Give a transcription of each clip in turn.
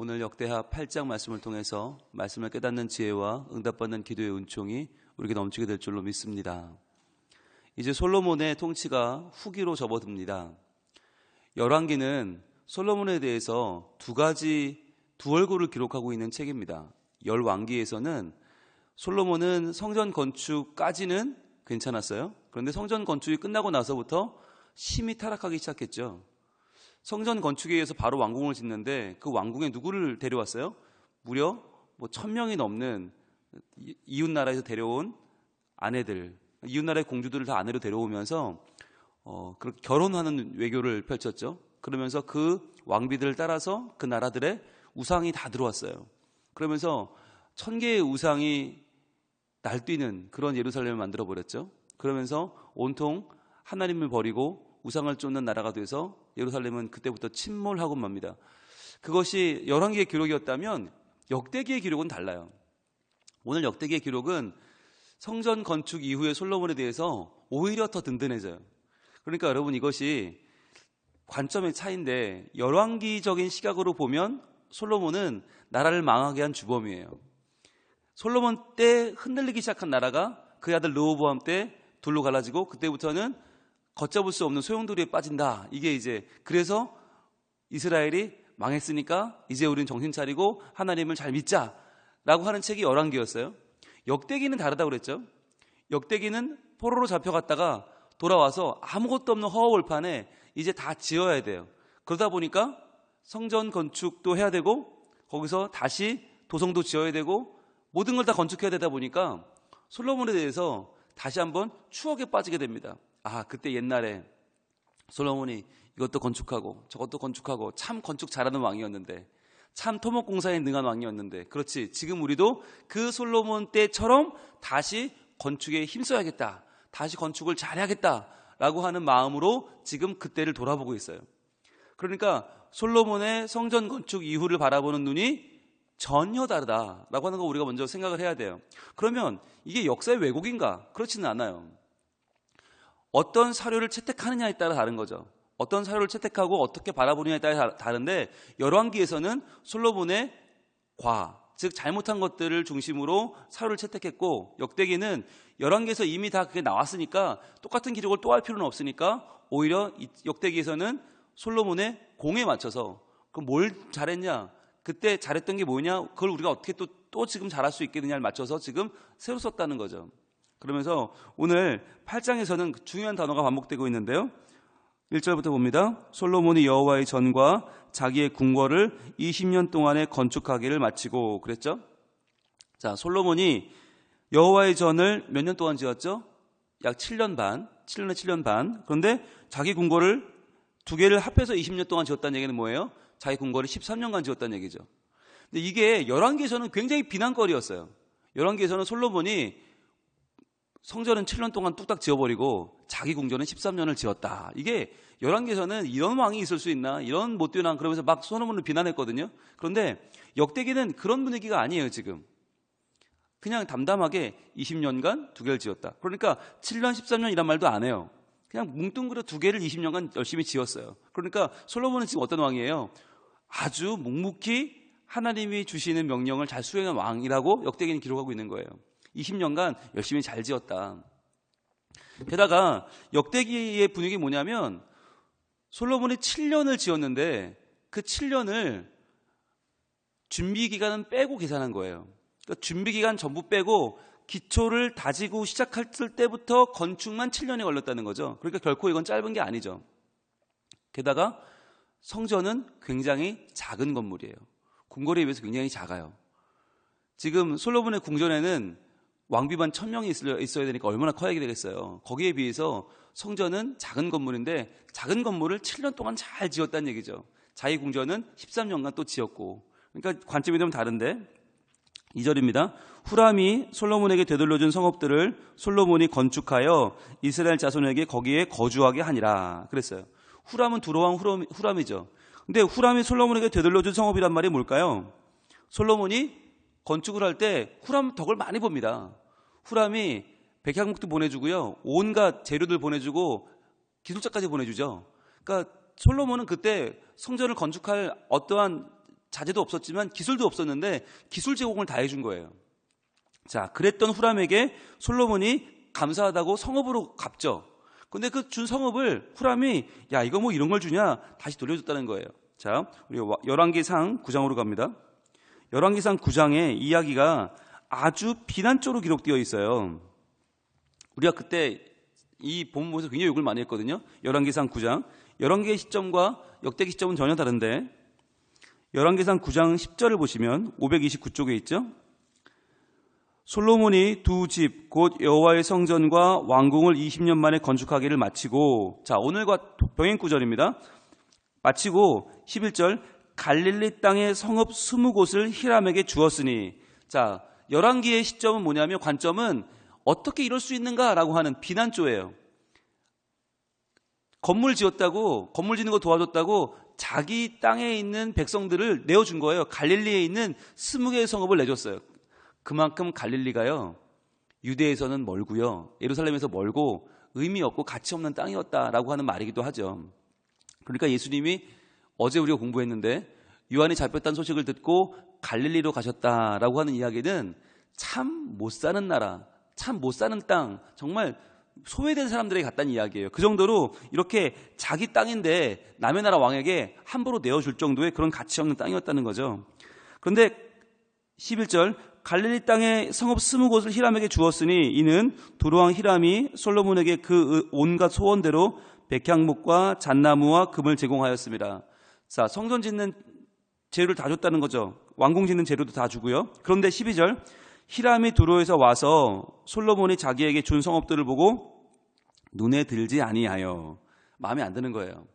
오늘 역대하 8장 말씀을 통해서 말씀을 깨닫는 지혜와 응답받는 기도의 은총이 우리에게 넘치게 될 줄로 믿습니다. 이제 솔로몬의 통치가 후기로 접어듭니다. 열왕기는 솔로몬에 대해서 두 얼굴을 기록하고 있는 책입니다. 열왕기에서는 솔로몬은 성전 건축까지는 괜찮았어요. 그런데 성전 건축이 끝나고 나서부터 심히 타락하기 시작했죠. 성전 건축에 의해서 바로 왕궁을 짓는데 그 왕궁에 누구를 데려왔어요? 무려 1000명이 넘는 이웃나라에서 데려온 아내들, 이웃나라의 공주들을 다 아내로 데려오면서 그렇게 결혼하는 외교를 펼쳤죠. 그러면서 그 왕비들을 따라서 그 나라들의 우상이 다 들어왔어요. 그러면서 1000개의 우상이 날뛰는 그런 예루살렘을 만들어버렸죠. 그러면서 온통 하나님을 버리고 우상을 쫓는 나라가 돼서 예루살렘은 그때부터 침몰하고 맙니다. 그것이 열왕기의 기록이었다면 역대기의 기록은 달라요. 오늘 역대기의 기록은 성전 건축 이후의 솔로몬에 대해서 오히려 더 든든해져요. 그러니까 여러분, 이것이 관점의 차이인데 열왕기적인 시각으로 보면 솔로몬은 나라를 망하게 한 주범이에요. 솔로몬 때 흔들리기 시작한 나라가 그 아들 르호보암 때 둘로 갈라지고 그때부터는 걷잡을 수 없는 소용돌이에 빠진다. 이게 이제 그래서 이스라엘이 망했으니까 이제 우린 정신 차리고 하나님을 잘 믿자라고 하는 책이 열왕기였어요. 역대기는 다르다고 그랬죠. 역대기는 포로로 잡혀갔다가 돌아와서 아무것도 없는 허허벌판에 이제 다 지어야 돼요. 그러다 보니까 성전 건축도 해야 되고 거기서 다시 도성도 지어야 되고 모든 걸 다 건축해야 되다 보니까 솔로몬에 대해서 다시 한번 추억에 빠지게 됩니다. 그때 옛날에 솔로몬이 이것도 건축하고 저것도 건축하고 참 건축 잘하는 왕이었는데, 참 토목공사에 능한 왕이었는데, 그렇지, 지금 우리도 그 솔로몬 때처럼 다시 건축에 힘써야겠다, 다시 건축을 잘해야겠다라고 하는 마음으로 지금 그때를 돌아보고 있어요. 그러니까 솔로몬의 성전 건축 이후를 바라보는 눈이 전혀 다르다라고 하는 거 우리가 먼저 생각을 해야 돼요. 그러면 이게 역사의 왜곡인가? 그렇지는 않아요. 어떤 사료를 채택하느냐에 따라 다른 거죠. 어떤 사료를 채택하고 어떻게 바라보느냐에 따라 다른데, 열왕기에서는 솔로몬의 즉 잘못한 것들을 중심으로 사료를 채택했고, 역대기는 열왕기에서 이미 다 그게 나왔으니까 똑같은 기록을 또 할 필요는 없으니까 오히려 역대기에서는 솔로몬의 공에 맞춰서 그럼 뭘 잘했냐, 그때 잘했던 게 뭐냐, 그걸 우리가 어떻게 또 지금 잘할 수 있겠느냐를 맞춰서 지금 새로 썼다는 거죠. 그러면서 오늘 8장에서는 중요한 단어가 반복되고 있는데요. 1절부터 봅니다. 솔로몬이 여호와의 전과 자기의 궁궐을 20년 동안에 건축하기를 마치고, 그랬죠? 자, 솔로몬이 여호와의 전을 몇 년 동안 지었죠? 약 7년 반, 7년에 7년 반. 그런데 자기 궁궐을 두 개를 합해서 20년 동안 지었다는 얘기는 뭐예요? 자기 궁궐을 13년간 지었다는 얘기죠. 근데 이게 열왕기에서는 굉장히 비난거리였어요. 열왕기에서는 솔로몬이 성전은 7년 동안 뚝딱 지어버리고 자기 궁전은 13년을 지었다. 이게 열왕기에서는 이런 왕이 있을 수 있나, 이런 못된 왕, 그러면서 막 솔로몬을 비난했거든요. 그런데 역대기는 그런 분위기가 아니에요. 지금 그냥 담담하게 20년간 두 개를 지었다. 그러니까 7년 13년이란 말도 안 해요. 그냥 뭉뚱그려 두 개를 20년간 열심히 지었어요. 그러니까 솔로몬은 지금 어떤 왕이에요? 아주 묵묵히 하나님이 주시는 명령을 잘 수행한 왕이라고 역대기는 기록하고 있는 거예요. 20년간 열심히 잘 지었다. 게다가 역대기의 분위기 뭐냐면 솔로몬이 7년을 지었는데 그 7년을 준비기간은 빼고 계산한 거예요. 그러니까 준비기간 전부 빼고 기초를 다지고 시작했을 때부터 건축만 7년이 걸렸다는 거죠. 그러니까 결코 이건 짧은 게 아니죠. 게다가 성전은 굉장히 작은 건물이에요. 궁궐에 비해서 굉장히 작아요. 지금 솔로몬의 궁전에는 왕비만 1000명이 있어야 되니까 얼마나 커야 되겠어요. 거기에 비해서 성전은 작은 건물인데 작은 건물을 7년 동안 잘 지었다는 얘기죠. 자기 궁전은 13년간 또 지었고. 그러니까 관점이 좀 다른데, 2절입니다. 후람이 솔로몬에게 되돌려준 성읍들을 솔로몬이 건축하여 이스라엘 자손에게 거기에 거주하게 하니라 그랬어요. 후람은 두로왕 후람이죠. 근데 후람이 솔로몬에게 되돌려준 성읍이란 말이 뭘까요? 솔로몬이 건축을 할 때 후람 덕을 많이 봅니다. 후람이 백향목도 보내주고요, 온갖 재료들 보내주고 기술자까지 보내주죠. 그러니까 솔로몬은 그때 성전을 건축할 어떠한 자재도 없었지만 기술도 없었는데 기술 제공을 다 해준 거예요. 자, 그랬던 후람에게 솔로몬이 감사하다고 성읍으로 갚죠. 근데 그 준 성읍을 후람이 야 이거 뭐 이런 걸 주냐 다시 돌려줬다는 거예요. 자, 우리 열왕기상 9장으로 갑니다. 열왕기상 9장에 이야기가 아주 비난적으로 기록되어 있어요. 우리가 그때 이 본문에서 굉장히 욕을 많이 했거든요. 열왕기상 9장. 열왕기의 시점과 역대기 시점은 전혀 다른데 열왕기상 9장 10절을 보시면 529쪽에 있죠. 솔로몬이 두 집 곧 여호와의 성전과 왕궁을 20년 만에 건축하기를 마치고, 자 오늘과 병행 구절입니다. 마치고 11절 갈릴리 땅의 성읍 20곳을 히람에게 주었으니, 자 열왕기의 시점은 뭐냐면 관점은 어떻게 이럴 수 있는가라고 하는 비난조예요. 건물 지었다고, 건물 짓는 거 도와줬다고 자기 땅에 있는 백성들을 내어준 거예요. 갈릴리에 있는 20개의 성읍을 내줬어요. 그만큼 갈릴리가요 유대에서는 멀고요 예루살렘에서 멀고 의미 없고 가치 없는 땅이었다라고 하는 말이기도 하죠. 그러니까 예수님이 어제 우리가 공부했는데 요한이 잡혔다는 소식을 듣고 갈릴리로 가셨다라고 하는 이야기는 참 못 사는 나라, 참 못 사는 땅, 정말 소외된 사람들에게 갔다는 이야기예요. 그 정도로 이렇게 자기 땅인데 남의 나라 왕에게 함부로 내어줄 정도의 그런 가치 없는 땅이었다는 거죠. 그런데 11절 갈릴리 땅의 성읍 20곳을 히람에게 주었으니 이는 두로왕 히람이 솔로몬에게 그 온갖 소원대로 백향목과 잣나무와 금을 제공하였습니다. 자, 성전 짓는 재료를 다 줬다는 거죠. 왕궁 짓는 재료도 다 주고요. 그런데 12절 히람이 두로에서 와서 솔로몬이 자기에게 준 성읍들을 보고 눈에 들지 아니하여, 마음에 안 드는 거예요.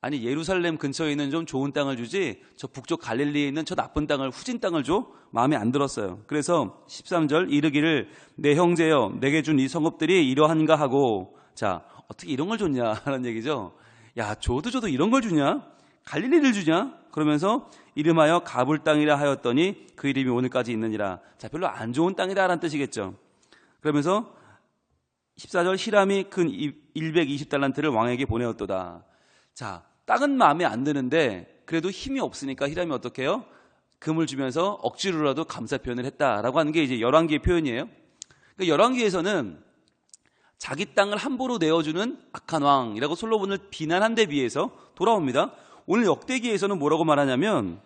아니 예루살렘 근처에 있는 좀 좋은 땅을 주지 저 북쪽 갈릴리에 있는 저 나쁜 땅을, 후진 땅을 줘? 마음에 안 들었어요. 그래서 13절 이르기를 내 형제여 내게 준 이 성읍들이 이러한가 하고, 자 어떻게 이런 걸 줬냐 하는 얘기죠. 야 줘도 이런 걸 주냐? 갈릴리를 주냐? 그러면서 이름하여 가불 땅이라 하였더니 그 이름이 오늘까지 있느니라. 자 별로 안 좋은 땅이다라는 뜻이겠죠. 그러면서 14절 히람이 근 120달란트를 왕에게 보내었도다. 자 땅은 마음에 안 드는데 그래도 힘이 없으니까 히람이 어떻게 해요? 금을 주면서 억지로라도 감사 표현을 했다라고 하는 게 이제 열왕기의 표현이에요. 그러니까 열왕기에서는 자기 땅을 함부로 내어주는 악한 왕이라고 솔로몬을 비난한 데 비해서 돌아옵니다. 오늘 역대기에서는 뭐라고 말하냐면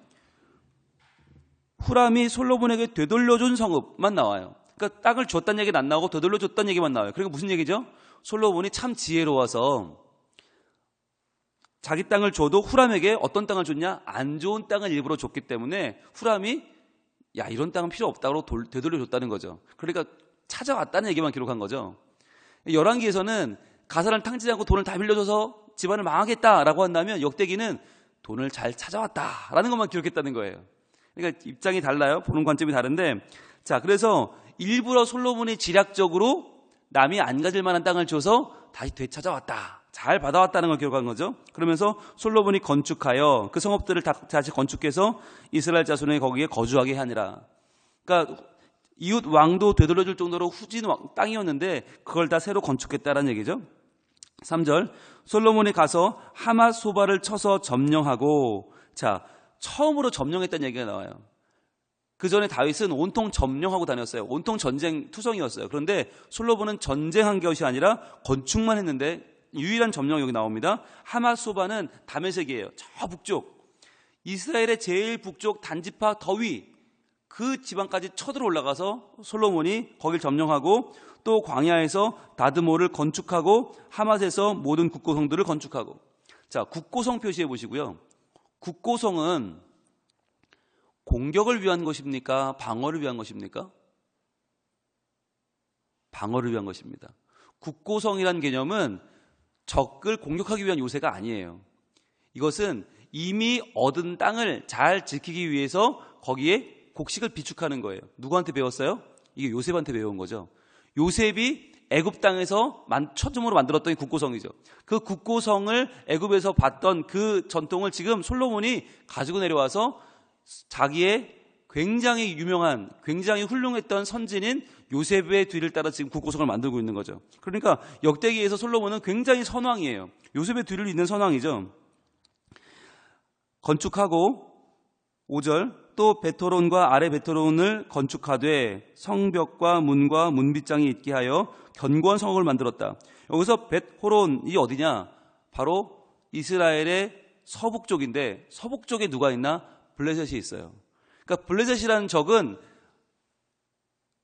후람이 솔로몬에게 되돌려준 성읍만 나와요. 그러니까 땅을 줬다는 얘기는 안 나오고 되돌려줬다는 얘기만 나와요. 그러니까 무슨 얘기죠? 솔로몬이 참 지혜로워서 자기 땅을 줘도 후람에게 어떤 땅을 줬냐? 안 좋은 땅을 일부러 줬기 때문에 후람이 야 이런 땅은 필요 없다고 되돌려줬다는 거죠. 그러니까 찾아왔다는 얘기만 기록한 거죠. 열왕기에서는 가사를 탕진하고 돈을 다 빌려줘서 집안을 망하겠다라고 한다면 역대기는 돈을 잘 찾아왔다라는 것만 기록했다는 거예요. 그러니까 입장이 달라요. 보는 관점이 다른데, 자 그래서 일부러 솔로몬이 지략적으로 남이 안 가질 만한 땅을 줘서 다시 되찾아왔다, 잘 받아왔다는 걸 기록한 거죠. 그러면서 솔로몬이 건축하여 그 성읍들을 다시 건축해서 이스라엘 자손에게 거기에 거주하게 하니라. 그러니까 이웃 왕도 되돌려줄 정도로 후진 땅이었는데 그걸 다 새로 건축했다라는 얘기죠. 3절 솔로몬이 가서 하맛 소바를 쳐서 점령하고, 자 처음으로 점령했다는 얘기가 나와요. 그 전에 다윗은 온통 점령하고 다녔어요. 온통 전쟁 투성이었어요. 그런데 솔로몬은 전쟁한 것이 아니라 건축만 했는데 유일한 점령 여기 나옵니다. 하맛 소바는 다메섹이에요. 저 북쪽, 이스라엘의 제일 북쪽 단지파 더 위, 그 지방까지 쳐들어 올라가서 솔로몬이 거길 점령하고 또 광야에서 다드모를 건축하고 하맛에서 모든 국고성들을 건축하고. 자 국고성 표시해 보시고요. 국고성은 공격을 위한 것입니까? 방어를 위한 것입니까? 방어를 위한 것입니다. 국고성이라는 개념은 적을 공격하기 위한 요새가 아니에요. 이것은 이미 얻은 땅을 잘 지키기 위해서 거기에 곡식을 비축하는 거예요. 누구한테 배웠어요? 이게 요셉한테 배운 거죠. 요셉이 애굽 땅에서 처음으로 만들었던 국고성이죠. 그 국고성을 애굽에서 봤던 그 전통을 지금 솔로몬이 가지고 내려와서 자기의 굉장히 유명한, 굉장히 훌륭했던 선진인 요셉의 뒤를 따라 지금 국고성을 만들고 있는 거죠. 그러니까 역대기에서 솔로몬은 굉장히 선왕이에요. 요셉의 뒤를 잇는 선왕이죠. 건축하고 5절 또 베토론과 아래 베토론을 건축하되 성벽과 문과 문빗장이 있게 하여 견고한 성읍을 만들었다. 여기서 벳호론이 어디냐? 바로 이스라엘의 서북쪽인데 서북쪽에 누가 있나? 블레셋이 있어요. 그러니까 블레셋이라는 적은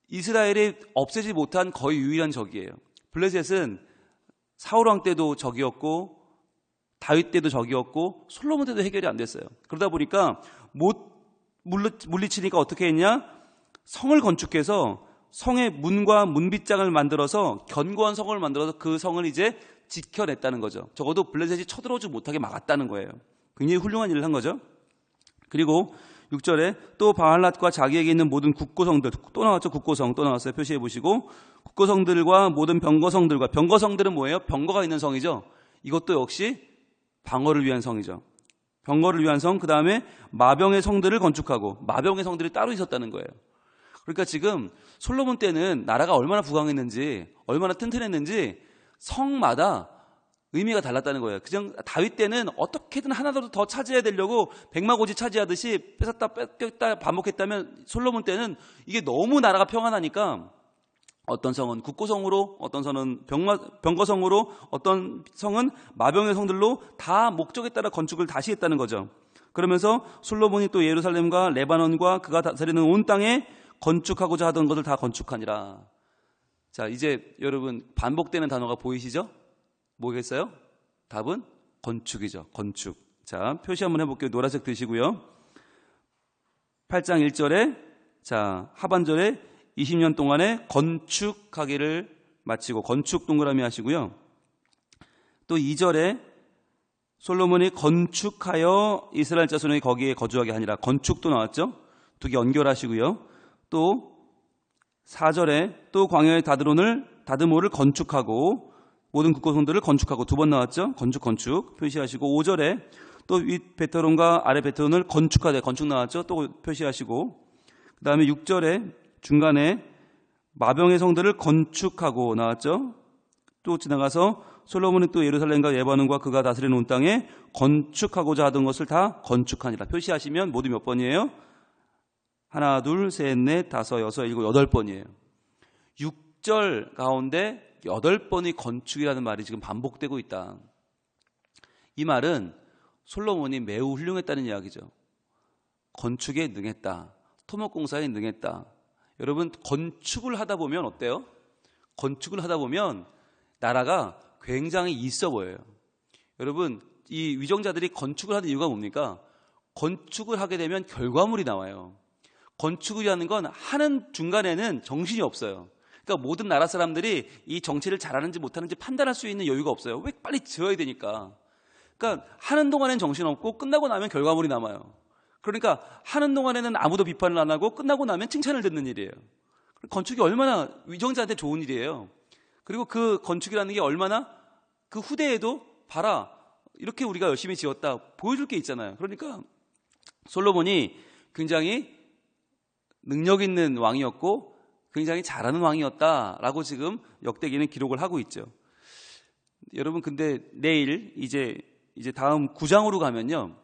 이스라엘이 없애지 못한 거의 유일한 적이에요. 블레셋은 사울왕 때도 적이었고 다윗 때도 적이었고 솔로몬 때도 해결이 안 됐어요. 그러다 보니까 못 물리치니까 어떻게 했냐? 성을 건축해서 성의 문과 문빗장을 만들어서 견고한 성을 만들어서 그 성을 이제 지켜냈다는 거죠. 적어도 블레셋이 쳐들어오지 못하게 막았다는 거예요. 굉장히 훌륭한 일을 한 거죠. 그리고 6절에 또 바알랏과 자기에게 있는 모든 국고성들, 또 나왔죠. 국고성 또 나왔어요. 표시해 보시고 국고성들과 모든 병거성들과, 병거성들은 뭐예요? 병거가 있는 성이죠. 이것도 역시 방어를 위한 성이죠. 병거를 위한 성, 그 다음에 마병의 성들을 건축하고, 마병의 성들이 따로 있었다는 거예요. 그러니까 지금 솔로몬 때는 나라가 얼마나 부강했는지, 얼마나 튼튼했는지 성마다 의미가 달랐다는 거예요. 그냥 다윗 때는 어떻게든 하나라도 더 차지해야 되려고 백마고지 차지하듯이 뺏었다 뺏겼다 반복했다면, 솔로몬 때는 이게 너무 나라가 평안하니까 어떤 성은 국고성으로, 어떤 성은 병거성으로, 어떤 성은 마병의 성들로 다 목적에 따라 건축을 다시 했다는 거죠. 그러면서 솔로몬이 또 예루살렘과 레바논과 그가 다스리는 온 땅에 건축하고자 하던 것을 다 건축하니라. 자, 이제 여러분 반복되는 단어가 보이시죠? 뭐겠어요? 답은 건축이죠. 건축. 자, 표시 한번 해볼게요. 노란색 드시고요. 8장 1절에 자, 하반절에 20년 동안에 건축하기를 마치고 건축 동그라미 하시고요. 또 2절에 솔로몬이 건축하여 이스라엘 자손이 거기에 거주하게 하니라. 건축도 나왔죠. 두 개 연결하시고요. 또 4절에 또 광야의 다드모를 건축하고 모든 국고성들을 건축하고, 두 번 나왔죠. 건축 표시하시고, 5절에 또 윗 베토론과 아래 베토론을 건축하되, 건축 나왔죠. 또 표시하시고, 그 다음에 6절에 중간에 마병의 성들을 건축하고 나왔죠. 또 지나가서 솔로몬이 또 예루살렘과 레바논과 그가 다스리는 온 땅에 건축하고자 하던 것을 다 건축하니라. 표시하시면 모두 몇 번이에요? 하나, 둘, 셋, 넷, 다섯, 여섯, 일곱, 8번이에요. 6절 가운데 8번의 건축이라는 말이 지금 반복되고 있다. 이 말은 솔로몬이 매우 훌륭했다는 이야기죠. 건축에 능했다. 토목공사에 능했다. 여러분, 건축을 하다 보면 어때요? 건축을 하다 보면 나라가 굉장히 있어 보여요. 여러분, 이 위정자들이 건축을 하는 이유가 뭡니까? 건축을 하게 되면 결과물이 나와요. 건축이라는 건 하는 중간에는 정신이 없어요. 그러니까 모든 나라 사람들이 이 정치를 잘하는지 못하는지 판단할 수 있는 여유가 없어요. 왜? 빨리 지어야 되니까. 그러니까 하는 동안엔 정신없고 끝나고 나면 결과물이 남아요. 그러니까 하는 동안에는 아무도 비판을 안 하고 끝나고 나면 칭찬을 듣는 일이에요. 건축이 얼마나 위정자한테 좋은 일이에요. 그리고 그 건축이라는 게 얼마나 그 후대에도 봐라, 이렇게 우리가 열심히 지었다 보여줄 게 있잖아요. 그러니까 솔로몬이 굉장히 능력 있는 왕이었고 굉장히 잘하는 왕이었다라고 지금 역대기는 기록을 하고 있죠. 여러분, 근데 내일 이제 다음 9장으로 가면요,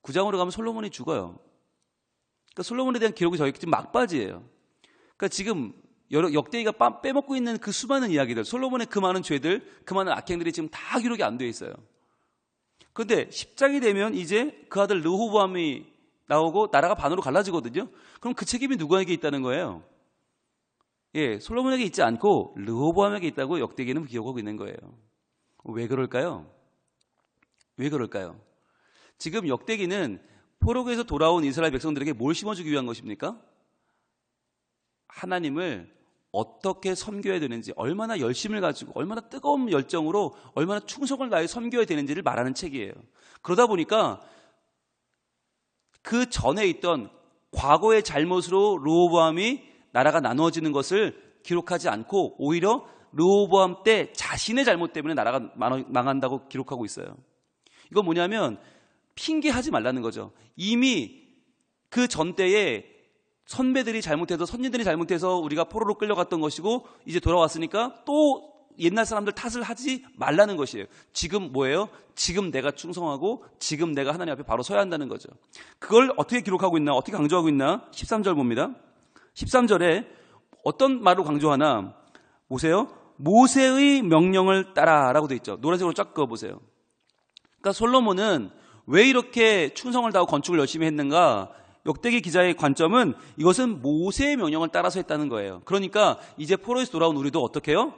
9장으로 가면 솔로몬이 죽어요. 그러니까 솔로몬에 대한 기록이 저희 지금 막바지예요. 그러니까 지금 역대기가 빼먹고 있는 그 수많은 이야기들, 솔로몬의 그 많은 죄들, 그 많은 악행들이 지금 다 기록이 안 돼 있어요. 그런데 10장이 되면 이제 그 아들 르호보암이 나오고 나라가 반으로 갈라지거든요. 그럼 그 책임이 누구에게 있다는 거예요? 예, 솔로몬에게 있지 않고 르호보암에게 있다고 역대기는 기억하고 있는 거예요. 왜 그럴까요? 왜 그럴까요? 지금 역대기는 포로기에서 돌아온 이스라엘 백성들에게 뭘 심어주기 위한 것입니까? 하나님을 어떻게 섬겨야 되는지, 얼마나 열심을 가지고, 얼마나 뜨거운 열정으로, 얼마나 충성을 다해 섬겨야 되는지를 말하는 책이에요. 그러다 보니까 그 전에 있던 과거의 잘못으로 르호보암이 나라가 나누어지는 것을 기록하지 않고 오히려 르호보암 때 자신의 잘못 때문에 나라가 망한다고 기록하고 있어요. 이건 뭐냐면 핑계하지 말라는 거죠. 이미 그 전 때에 선배들이 잘못해서, 선진들이 잘못해서 우리가 포로로 끌려갔던 것이고 이제 돌아왔으니까 또 옛날 사람들 탓을 하지 말라는 것이에요. 지금 뭐예요? 지금 내가 충성하고 지금 내가 하나님 앞에 바로 서야 한다는 거죠. 그걸 어떻게 기록하고 있나? 어떻게 강조하고 있나? 13절 봅니다. 13절에 어떤 말로 강조하나? 보세요. 모세의 명령을 따라라고 되어 있죠. 노란색으로 쫙 그어보세요. 그러니까 솔로몬은 왜 이렇게 충성을 다하고 건축을 열심히 했는가? 역대기 기자의 관점은 이것은 모세의 명령을 따라서 했다는 거예요. 그러니까 이제 포로에서 돌아온 우리도 어떻게 해요?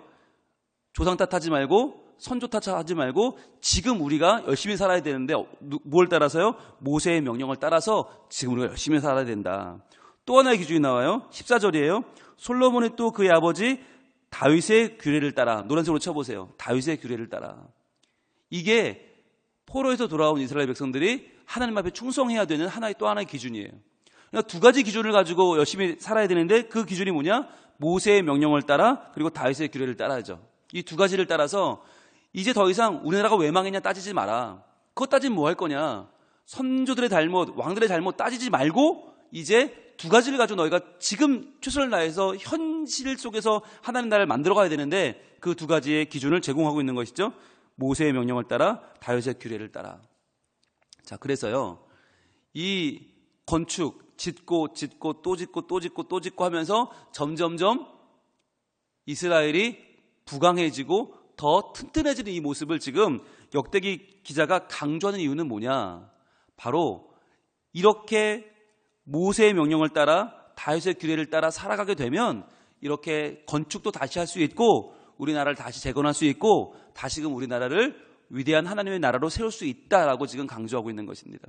조상 탓하지 말고 선조 탓하지 말고 지금 우리가 열심히 살아야 되는데 뭘 따라서요? 모세의 명령을 따라서 지금 우리가 열심히 살아야 된다. 또 하나의 기준이 나와요. 14절이에요. 솔로몬이 또 그의 아버지 다윗의 규례를 따라, 노란색으로 쳐보세요. 다윗의 규례를 따라. 이게 포로에서 돌아온 이스라엘 백성들이 하나님 앞에 충성해야 되는 또 하나의 기준이에요. 그러니까 두 가지 기준을 가지고 열심히 살아야 되는데 그 기준이 뭐냐? 모세의 명령을 따라 그리고 다윗의 규례를 따라야죠. 이 두 가지를 따라서 이제 더 이상 우리나라가 왜 망했냐 따지지 마라. 그거 따지면 뭐 할 거냐? 선조들의 잘못, 왕들의 잘못 따지지 말고 이제 두 가지를 가지고 너희가 지금 최선을 다해서 현실 속에서 하나님 나라를 만들어가야 되는데 그 두 가지의 기준을 제공하고 있는 것이죠. 모세의 명령을 따라 다윗의 규례를 따라. 자, 그래서요. 이 건축 짓고 또 짓고 하면서 점점점 이스라엘이 부강해지고 더 튼튼해지는 이 모습을 지금 역대기 기자가 강조하는 이유는 뭐냐? 바로 이렇게 모세의 명령을 따라 다윗의 규례를 따라 살아가게 되면 이렇게 건축도 다시 할 수 있고 우리나라를 다시 재건할 수 있고 다시금 우리나라를 위대한 하나님의 나라로 세울 수 있다라고 지금 강조하고 있는 것입니다.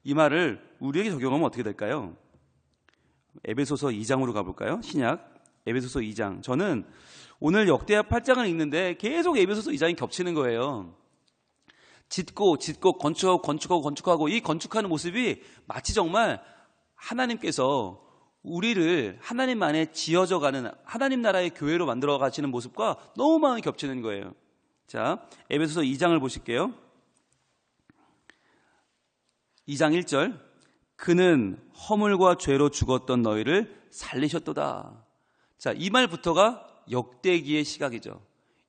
이 말을 우리에게 적용하면 어떻게 될까요? 에베소서 2장으로 가볼까요? 신약 에베소서 2장. 저는 오늘 역대하 8장을 읽는데 계속 에베소서 2장이 겹치는 거예요. 짓고 건축하고 이 건축하는 모습이 마치 정말 하나님께서 우리를 하나님 안에 지어져가는 하나님 나라의 교회로 만들어 가시는 모습과 너무 많이 겹치는 거예요. 자, 에베소서 2장을 보실게요. 2장 1절. 그는 허물과 죄로 죽었던 너희를 살리셨도다. 자, 이 말부터가 역대기의 시각이죠.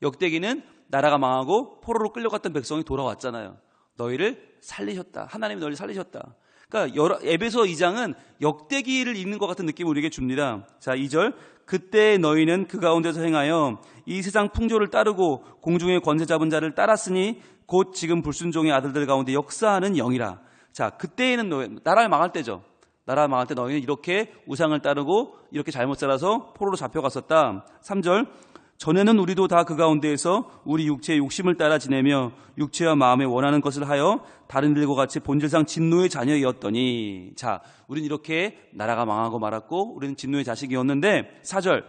역대기는 나라가 망하고 포로로 끌려갔던 백성이 돌아왔잖아요. 너희를 살리셨다. 하나님이 너희를 살리셨다. 그러니까 에베소 2장은 역대기를 읽는 것 같은 느낌을 우리에게 줍니다. 자, 2절. 그때 너희는 그 가운데서 행하여 이 세상 풍조를 따르고 공중의 권세 잡은 자를 따랐으니 곧 지금 불순종의 아들들 가운데 역사하는 영이라. 자, 그때에는 나라가 망할 때죠. 나라 망할 때 너희는 이렇게 우상을 따르고 이렇게 잘못 살아서 포로로 잡혀갔었다. 3절. 전에는 우리도 다 그 가운데에서 우리 육체의 욕심을 따라 지내며 육체와 마음에 원하는 것을 하여 다른 이들과 같이 본질상 진노의 자녀이었더니. 자, 우리는 이렇게 나라가 망하고 말았고 우리는 진노의 자식이었는데 4절.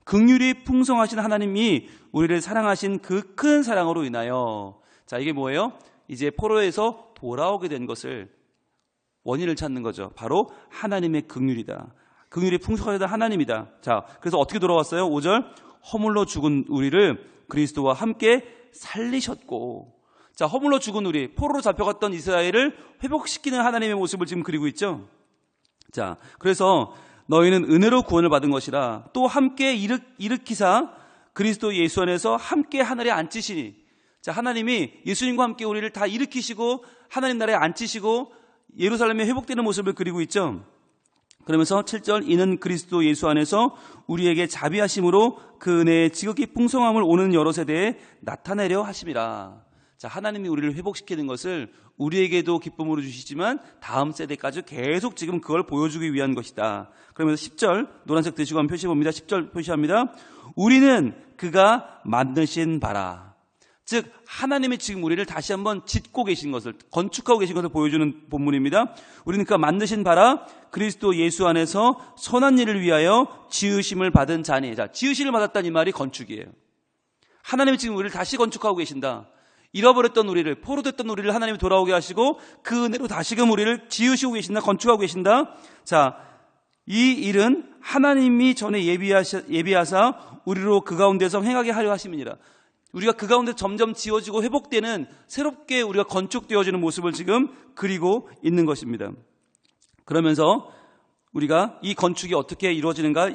긍휼이 풍성하신 하나님이 우리를 사랑하신 그 큰 사랑으로 인하여. 자, 이게 뭐예요? 이제 포로에서 돌아오게 된 것을 원인을 찾는 거죠. 바로 하나님의 긍휼이다. 긍휼이 풍성하다 하나님이다. 자, 그래서 어떻게 돌아왔어요? 5절. 허물로 죽은 우리를 그리스도와 함께 살리셨고. 자, 허물로 죽은 우리, 포로로 잡혀갔던 이스라엘을 회복시키는 하나님의 모습을 지금 그리고 있죠. 자, 그래서 너희는 은혜로 구원을 받은 것이라 또 함께 일으키사 그리스도 예수 안에서 함께 하늘에 앉히시니. 자, 하나님이 예수님과 함께 우리를 다 일으키시고 하나님 나라에 앉히시고 예루살렘에 회복되는 모습을 그리고 있죠. 그러면서 7절. 이는 그리스도 예수 안에서 우리에게 자비하심으로 그 은혜의 지극히 풍성함을 오는 여러 세대에 나타내려 하심이라. 자, 하나님이 우리를 회복시키는 것을 우리에게도 기쁨으로 주시지만 다음 세대까지 계속 지금 그걸 보여주기 위한 것이다. 그러면서 10절 노란색 드시고 한번 표시해 봅니다. 10절 표시합니다. 우리는 그가 만드신 바라. 즉 하나님이 지금 우리를 다시 한번 짓고 계신 것을, 건축하고 계신 것을 보여주는 본문입니다. 우리는 그가 만드신 바라 그리스도 예수 안에서 선한 일을 위하여 지으심을 받은 자니. 자, 지으심을 받았다는 이 말이 건축이에요. 하나님이 지금 우리를 다시 건축하고 계신다. 잃어버렸던 우리를, 포로됐던 우리를 하나님이 돌아오게 하시고 그 은혜로 다시금 우리를 지으시고 계신다, 건축하고 계신다. 자, 이 일은 하나님이 전에 예비하사 우리로 그 가운데서 행하게 하려 하심이니라. 우리가 그 가운데 점점 지어지고 회복되는, 새롭게 우리가 건축되어지는 모습을 지금 그리고 있는 것입니다. 그러면서 우리가 이 건축이 어떻게 이루어지는가?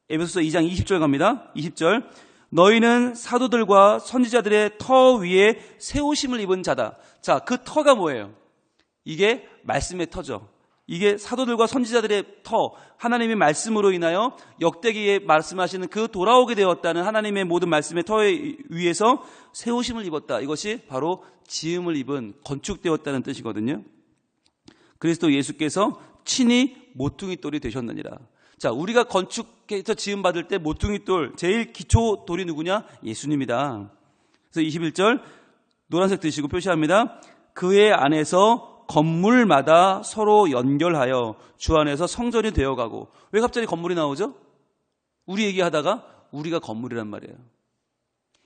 에베소서 2장 20절 갑니다. 20절. 너희는 사도들과 선지자들의 터 위에 세우심을 입은 자다. 자, 그 터가 뭐예요? 이게 말씀의 터죠. 이게 사도들과 선지자들의 터, 하나님의 말씀으로 인하여 역대기에 말씀하시는 그 돌아오게 되었다는 하나님의 모든 말씀의 터에 위에서 세우심을 입었다. 이것이 바로 지음을 입은, 건축되었다는 뜻이거든요. 그리스도 예수께서 친히 모퉁이 돌이 되셨느니라. 자, 우리가 건축해서 지음 받을 때 모퉁이 돌, 제일 기초 돌이 누구냐? 예수님이다. 그래서 21절 노란색 드시고 표시합니다. 그의 안에서 건물마다 서로 연결하여 주 안에서 성전이 되어가고. 왜 갑자기 건물이 나오죠? 우리 얘기하다가 우리가 건물이란 말이에요.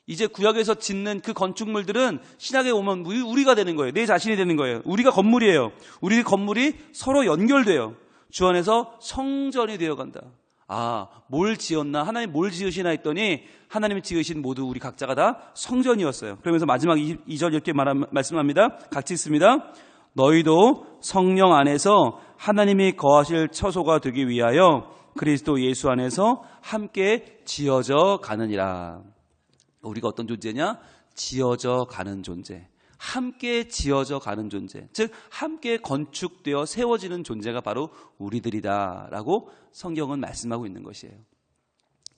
이제 구약에서 짓는 그 건축물들은 신약에 오면 우리가 되는 거예요. 내 자신이 되는 거예요. 우리가 건물이에요. 우리 건물이 서로 연결돼요. 주 안에서 성전이 되어간다. 아, 뭘 지었나? 하나님 뭘 지으시나 했더니 하나님이 지으신 모두 우리 각자가 다 성전이었어요. 그러면서 마지막 2절 이렇게 말씀합니다. 같이 읽습니다. 너희도 성령 안에서 하나님이 거하실 처소가 되기 위하여 그리스도 예수 안에서 함께 지어져 가느니라. 우리가 어떤 존재냐? 지어져 가는 존재. 함께 지어져 가는 존재. 즉 함께 건축되어 세워지는 존재가 바로 우리들이다라고 성경은 말씀하고 있는 것이에요.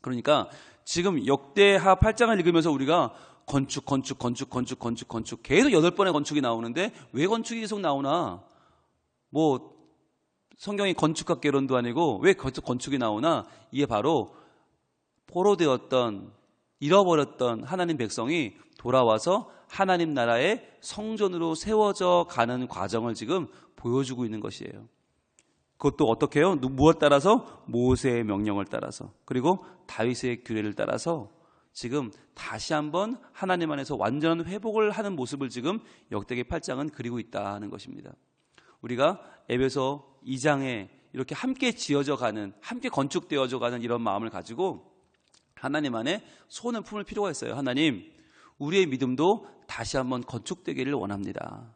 그러니까 지금 역대하 8장을 읽으면서 우리가 건축 계속 8번의 건축이 나오는데 왜 건축이 계속 나오나? 뭐 성경이 건축학 개론도 아니고 왜 건축이 나오나? 이게 바로 포로되었던, 잃어버렸던 하나님 백성이 돌아와서 하나님 나라의 성전으로 세워져 가는 과정을 지금 보여주고 있는 것이에요. 그것도 어떻게 해요? 무엇 따라서? 모세의 명령을 따라서, 그리고 다윗의 규례를 따라서 지금 다시 한번 하나님 안에서 완전한 회복을 하는 모습을 지금 역대기 8장은 그리고 있다는 것입니다. 우리가 에베소 2장에 이렇게 함께 지어져 가는, 함께 건축되어져 가는 이런 마음을 가지고 하나님 안에 손을 품을 필요가 있어요. 하나님, 우리의 믿음도 다시 한번 건축되기를 원합니다.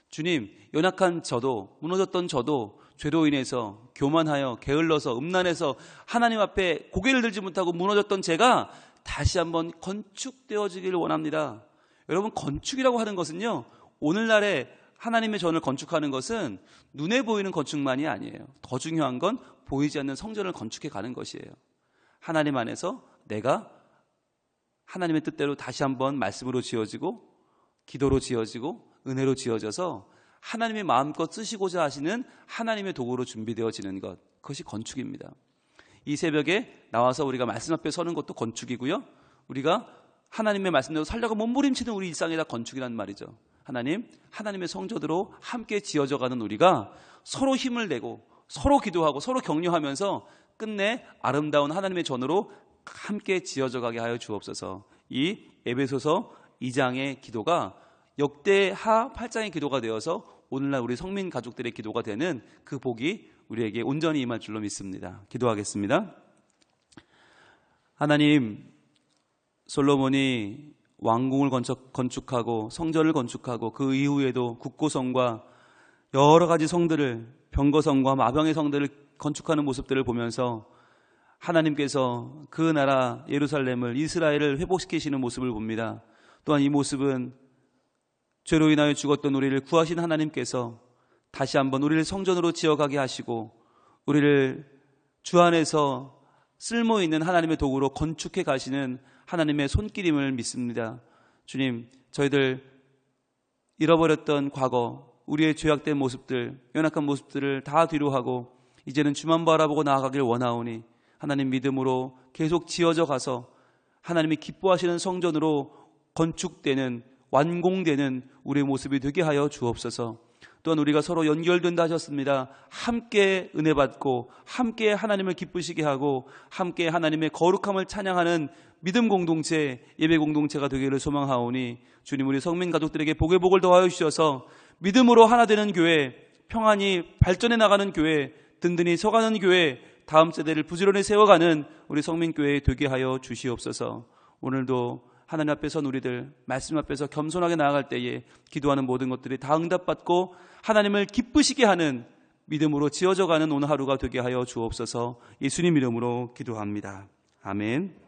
주님, 연약한 저도, 무너졌던 저도 죄로 인해서 교만하여 게을러서 음란해서 하나님 앞에 고개를 들지 못하고 무너졌던 제가 다시 한번 건축되어지기를 원합니다. 여러분, 건축이라고 하는 것은요, 오늘날에 하나님의 전을 건축하는 것은 눈에 보이는 건축만이 아니에요. 더 중요한 건 보이지 않는 성전을 건축해 가는 것이에요. 하나님 안에서 내가 하나님의 뜻대로 다시 한번 말씀으로 지어지고 기도로 지어지고 은혜로 지어져서 하나님의 마음껏 쓰시고자 하시는 하나님의 도구로 준비되어지는 것, 그것이 건축입니다. 이 새벽에 나와서 우리가 말씀 앞에 서는 것도 건축이고요, 우리가 하나님의 말씀대로 살려고 몸부림치는 우리 일상이 다 건축이란 말이죠. 하나님, 하나님의 성전으로 함께 지어져가는 우리가 서로 힘을 내고 서로 기도하고 서로 격려하면서 끝내 아름다운 하나님의 전으로 함께 지어져가게 하여 주옵소서. 이 에베소서 2장의 기도가 역대하 8장의 기도가 되어서 오늘날 우리 성민 가족들의 기도가 되는 그 복이 우리에게 온전히 임할 줄로 믿습니다. 기도하겠습니다. 하나님, 솔로몬이 왕궁을 건축하고 성전을 건축하고 그 이후에도 국고성과 여러 가지 성들을, 병거성과 마병의 성들을 건축하는 모습들을 보면서 하나님께서 그 나라 예루살렘을, 이스라엘을 회복시키시는 모습을 봅니다. 또한 이 모습은 죄로 인하여 죽었던 우리를 구하신 하나님께서 다시 한번 우리를 성전으로 지어가게 하시고 우리를 주 안에서 쓸모있는 하나님의 도구로 건축해 가시는 하나님의 손길임을 믿습니다. 주님, 저희들 잃어버렸던 과거, 우리의 죄악된 모습들, 연약한 모습들을 다 뒤로하고 이제는 주만 바라보고 나아가길 원하오니 하나님 믿음으로 계속 지어져 가서 하나님이 기뻐하시는 성전으로 건축되는, 완공되는 우리의 모습이 되게 하여 주옵소서. 또한 우리가 서로 연결된다 하셨습니다. 함께 은혜 받고 함께 하나님을 기쁘시게 하고 함께 하나님의 거룩함을 찬양하는 믿음 공동체, 예배 공동체가 되기를 소망하오니 주님, 우리 성민 가족들에게 복의 복을 더하여 주셔서 믿음으로 하나 되는 교회, 평안히 발전해 나가는 교회, 든든히 서가는 교회, 다음 세대를 부지런히 세워가는 우리 성민교회 되게 하여 주시옵소서. 오늘도 하나님 앞에 선 우리들 말씀 앞에서 겸손하게 나아갈 때에 기도하는 모든 것들이 다 응답받고 하나님을 기쁘시게 하는 믿음으로 지어져가는 오늘 하루가 되게 하여 주옵소서. 예수님 이름으로 기도합니다. 아멘.